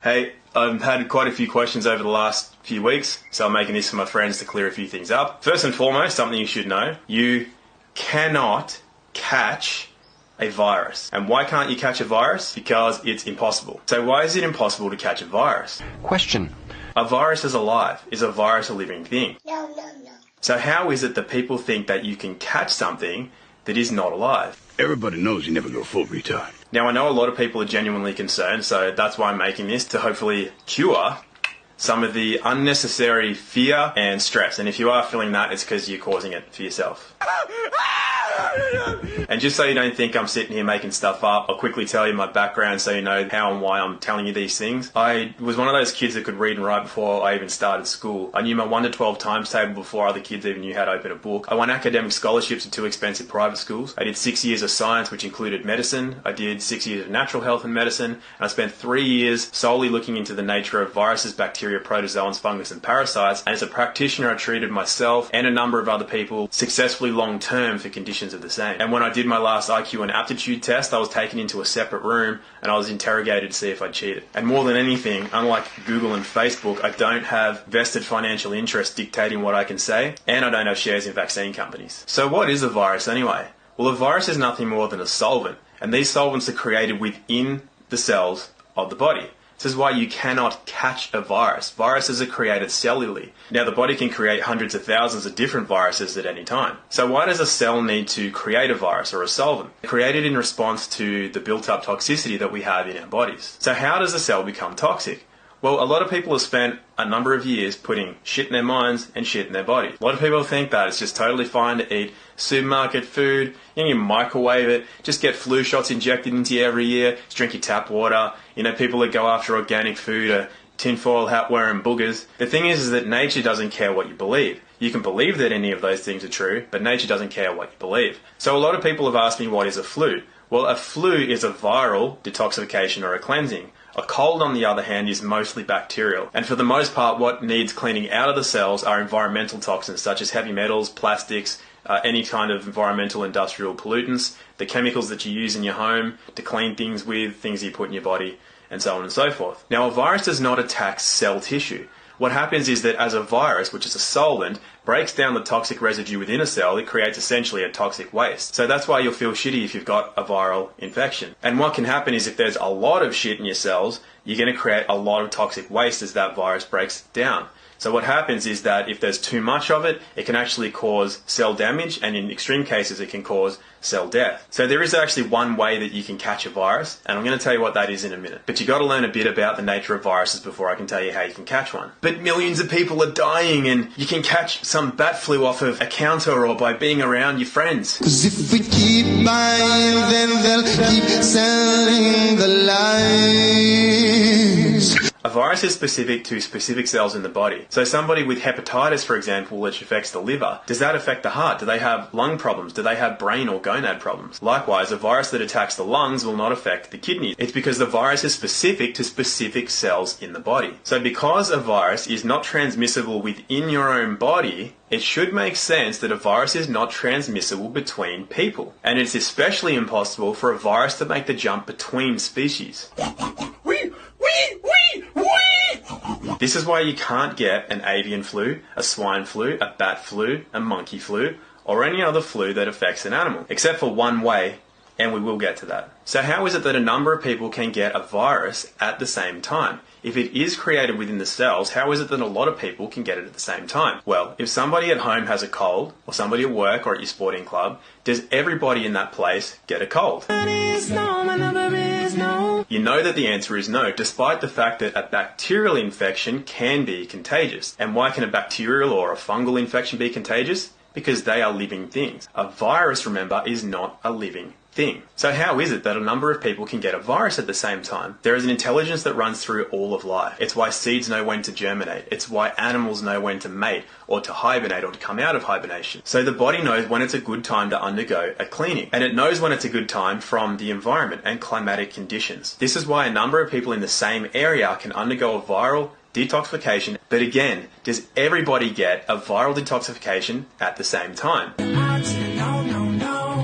Hey, I've had quite a few questions over the last few weeks, so I'm making this for my friends to clear a few things up. First and foremost, something you should know, you cannot catch a virus. And why can't you catch a virus? Because it's impossible. So why is it impossible to catch a virus? Question. A virus is alive. Is a virus a living thing? No. So how is it that people think that you can catch something that is not alive? Everybody knows you never go full retard. Now, I know a lot of people are genuinely concerned, so that's why I'm making this, to hopefully cure some of the unnecessary fear and stress. And if you are feeling that, it's because you're causing it for yourself. And just so you don't think I'm sitting here making stuff up, I'll quickly tell you my background so you know how and why I'm telling you these things. I was one of those kids that could read and write before I even started school. I knew my 1 to 12 times table before other kids even knew how to open a book. I won academic scholarships at 2 expensive private schools. I did 6 years of science, which included medicine. I did 6 years of natural health and medicine. And I spent 3 years solely looking into the nature of viruses, bacteria, protozoans, fungus, and parasites. And as a practitioner, I treated myself and a number of other people successfully long term for conditions of the same. And when I did my last IQ and aptitude test, I was taken into a separate room and I was interrogated to see if I cheated. And more than anything, unlike Google and Facebook, I don't have vested financial interest dictating what I can say, and I don't have shares in vaccine companies. So what is a virus anyway? Well, a virus is nothing more than a solvent, and these solvents are created within the cells of the body. This is why you cannot catch a virus. Viruses are created cellularly. Now, the body can create hundreds of thousands of different viruses at any time. So why does a cell need to create a virus or a solvent? Created in response to the built-up toxicity that we have in our bodies. So how does a cell become toxic? Well, a lot of people have spent a number of years putting shit in their minds and shit in their body. A lot of people think that it's just totally fine to eat supermarket food, you can microwave it, just get flu shots injected into you every year, just drink your tap water. You know, people that go after organic food are tinfoil hat wearing boogers. The thing is that nature doesn't care what you believe. You can believe that any of those things are true, but nature doesn't care what you believe. So a lot of people have asked me, what is a flu? Well, a flu is a viral detoxification or a cleansing. A cold, on the other hand, is mostly bacterial. And for the most part, what needs cleaning out of the cells are environmental toxins such as heavy metals, plastics, any kind of environmental industrial pollutants, the chemicals that you use in your home to clean things with, things you put in your body, and so on and so forth. Now, a virus does not attack cell tissue. What happens is that as a virus, which is a solvent, breaks down the toxic residue within a cell, it creates essentially a toxic waste. So that's why you'll feel shitty if you've got a viral infection. And what can happen is if there's a lot of shit in your cells, you're going to create a lot of toxic waste as that virus breaks down. So what happens is that if there's too much of it, it can actually cause cell damage, and in extreme cases, it can cause cell death. So there is actually one way that you can catch a virus, and I'm going to tell you what that is in a minute. But you've got to learn a bit about the nature of viruses before I can tell you how you can catch one. But millions of people are dying, and you can catch some bat flu off of a counter or by being around your friends. 'Cause if we keep buying, then they'll keep selling the lies. A virus is specific to specific cells in the body. So somebody with hepatitis, for example, which affects the liver, does that affect the heart? Do they have lung problems? Do they have brain or gonad problems? Likewise, a virus that attacks the lungs will not affect the kidneys. It's because the virus is specific to specific cells in the body. So because a virus is not transmissible within your own body, it should make sense that a virus is not transmissible between people. And it's especially impossible for a virus to make the jump between species. This is why you can't get an avian flu, a swine flu, a bat flu, a monkey flu, or any other flu that affects an animal, except for one way, and we will get to that. So how is it that a number of people can get a virus at the same time? If it is created within the cells, how is it that a lot of people can get it at the same time? Well, if somebody at home has a cold, or somebody at work or at your sporting club, does everybody in that place get a cold? You know that the answer is no, despite the fact that a bacterial infection can be contagious. And why can a bacterial or a fungal infection be contagious? Because they are living things. A virus, remember, is not a living thing. So how is it that a number of people can get a virus at the same time? There is an intelligence that runs through all of life. It's why seeds know when to germinate. It's why animals know when to mate or to hibernate or to come out of hibernation. So the body knows when it's a good time to undergo a cleaning. And it knows when it's a good time from the environment and climatic conditions. This is why a number of people in the same area can undergo a viral detoxification. But again, does everybody get a viral detoxification at the same time?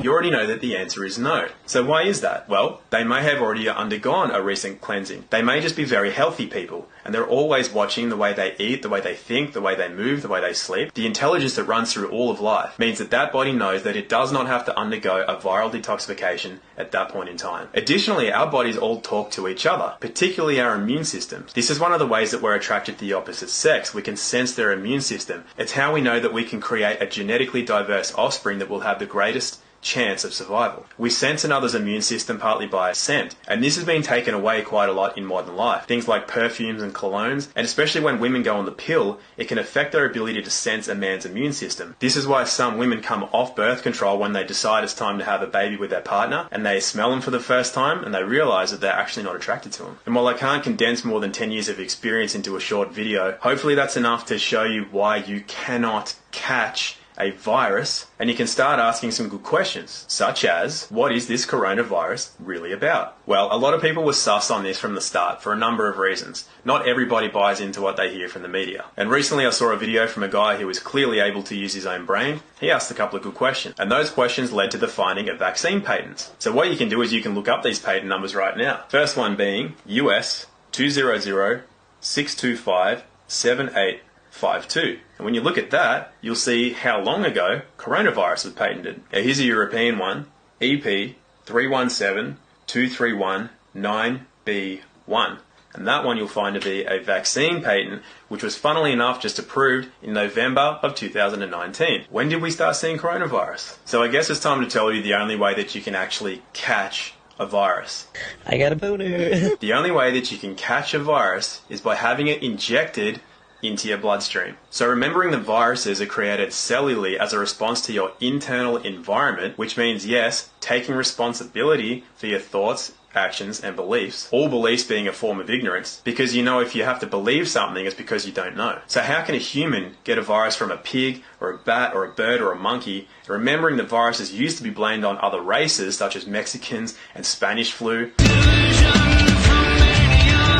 You already know that the answer is no. So why is that? Well, they may have already undergone a recent cleansing. They may just be very healthy people, and they're always watching the way they eat, the way they think, the way they move, the way they sleep. The intelligence that runs through all of life means that that body knows that it does not have to undergo a viral detoxification at that point in time. Additionally, our bodies all talk to each other, particularly our immune systems. This is one of the ways that we're attracted to the opposite sex. We can sense their immune system. It's how we know that we can create a genetically diverse offspring that will have the greatest chance of survival. We sense another's immune system partly by scent, and this has been taken away quite a lot in modern life. Things like perfumes and colognes, and especially when women go on the pill, it can affect their ability to sense a man's immune system. This is why some women come off birth control when they decide it's time to have a baby with their partner, and they smell them for the first time, and they realise that they're actually not attracted to them. And while I can't condense more than 10 years of experience into a short video, hopefully that's enough to show you why you cannot catch a virus, and you can start asking some good questions, such as, what is this coronavirus really about? Well, a lot of people were sus on this from the start for a number of reasons. Not everybody buys into what they hear from the media. And recently I saw a video from a guy who was clearly able to use his own brain. He asked a couple of good questions, and those questions led to the finding of vaccine patents. So what you can do is you can look up these patent numbers right now. First one being US 200-625-7852. And when you look at that, you'll see how long ago coronavirus was patented. Now here's a European one, EP 317231-9B1. And that one you'll find to be a vaccine patent, which was funnily enough just approved in November of 2019. When did we start seeing coronavirus? So I guess it's time to tell you the only way that you can actually catch a virus. I got a boner. The only way that you can catch a virus is by having it injected into your bloodstream. So remembering the viruses are created cellularly as a response to your internal environment, which means, yes, taking responsibility for your thoughts, actions, and beliefs, all beliefs being a form of ignorance, because you know if you have to believe something, it's because you don't know. So how can a human get a virus from a pig, or a bat, or a bird, or a monkey? Remembering the viruses used to be blamed on other races, such as Mexicans and Spanish flu.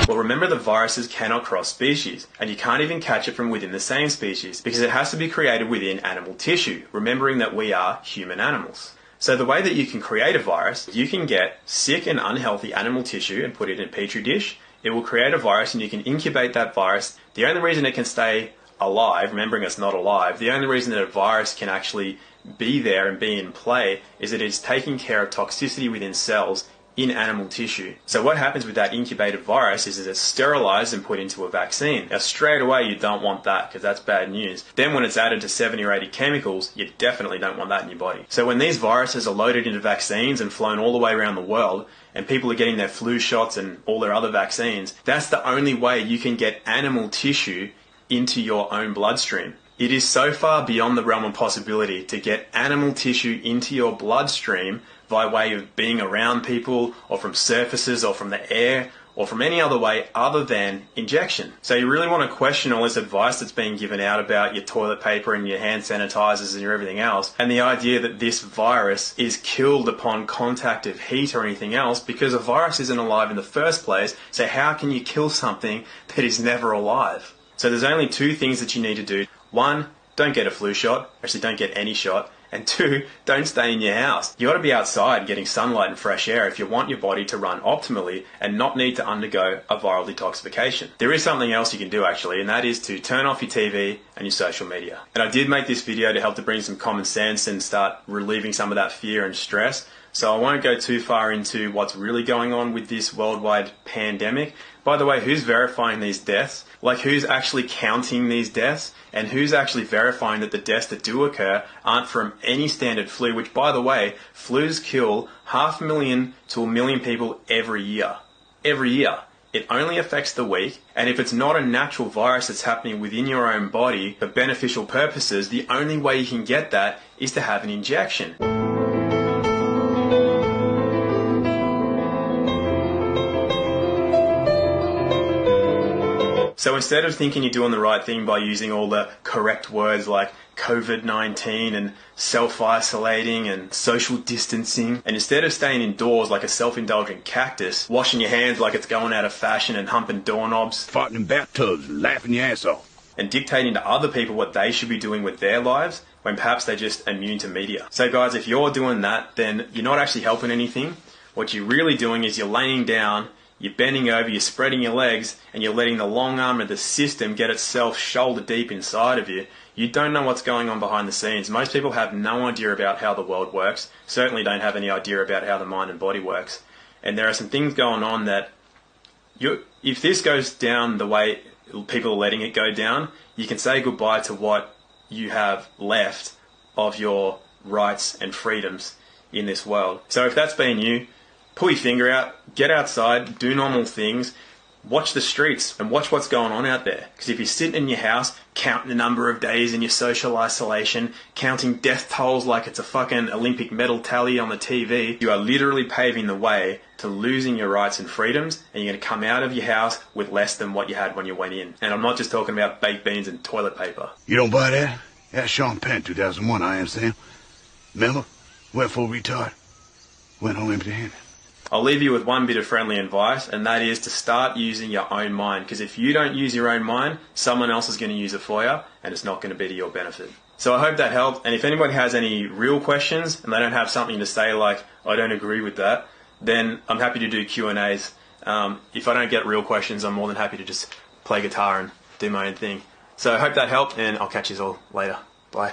Well, remember the viruses cannot cross species, and you can't even catch it from within the same species, because it has to be created within animal tissue, remembering that we are human animals. So the way that you can create a virus, you can get sick and unhealthy animal tissue and put it in a petri dish. It will create a virus and you can incubate that virus. The only reason it can stay alive, remembering it's not alive, the only reason that a virus can actually be there and be in play is that it's taking care of toxicity within cells in animal tissue. So what happens with that incubated virus is that it's sterilized and put into a vaccine. Now straight away you don't want that because that's bad news. Then when it's added to 70 or 80 chemicals, you definitely don't want that in your body. So when these viruses are loaded into vaccines and flown all the way around the world, and people are getting their flu shots and all their other vaccines, that's the only way you can get animal tissue into your own bloodstream. It is so far beyond the realm of possibility to get animal tissue into your bloodstream by way of being around people or from surfaces or from the air or from any other way other than injection. So you really want to question all this advice that's being given out about your toilet paper and your hand sanitizers and your everything else, and the idea that this virus is killed upon contact of heat or anything else, because a virus isn't alive in the first place, so how can you kill something that is never alive? So there's only two things that you need to do. One, don't get a flu shot. Actually, don't get any shot. And two, don't stay in your house. You got to be outside getting sunlight and fresh air if you want your body to run optimally and not need to undergo a viral detoxification. There is something else you can do actually, and that is to turn off your TV and your social media. And I did make this video to help to bring some common sense and start relieving some of that fear and stress. So I won't go too far into what's really going on with this worldwide pandemic. By the way, who's verifying these deaths? Like, who's actually counting these deaths? And who's actually verifying that the deaths that do occur aren't from any standard flu, which, by the way, flus kill 500,000 to 1 million people every year. Every year. It only affects the weak, and if it's not a natural virus that's happening within your own body for beneficial purposes, the only way you can get that is to have an injection. So instead of thinking you're doing the right thing by using all the correct words like COVID-19 and self-isolating and social distancing, and instead of staying indoors like a self-indulgent cactus, washing your hands like it's going out of fashion and humping doorknobs, Farting in bathtubs and laughing your ass off. and dictating to other people what they should be doing with their lives, when perhaps they're just immune to media. So guys, if you're doing that, then you're not actually helping anything. What you're really doing is you're laying down, you're bending over, you're spreading your legs, and you're letting the long arm of the system get itself shoulder deep inside of you. You don't know what's going on behind the scenes. Most people have no idea about how the world works, certainly don't have any idea about how the mind and body works. And there are some things going on that, if this goes down the way people are letting it go down, you can say goodbye to what you have left of your rights and freedoms in this world. So if that's been you, pull your finger out, get outside, do normal things, watch the streets and watch what's going on out there. Because if you're sitting in your house, counting the number of days in your social isolation, counting death tolls like it's a fucking Olympic medal tally on the TV, you are literally paving the way to losing your rights and freedoms, and you're going to come out of your house with less than what you had when you went in. And I'm not just talking about baked beans and toilet paper. You don't buy that? That's Sean Penn, 2001, I understand. Remember? Went full retard. Went home empty-handed. I'll leave you with one bit of friendly advice, and that is to start using your own mind. Because if you don't use your own mind, someone else is going to use it for you, and it's not going to be to your benefit. So I hope that helped. And if anybody has any real questions and they don't have something to say like, I don't agree with that, then I'm happy to do Q&As. If I don't get real questions, I'm more than happy to just play guitar and do my own thing. So I hope that helped, and I'll catch you all later. Bye.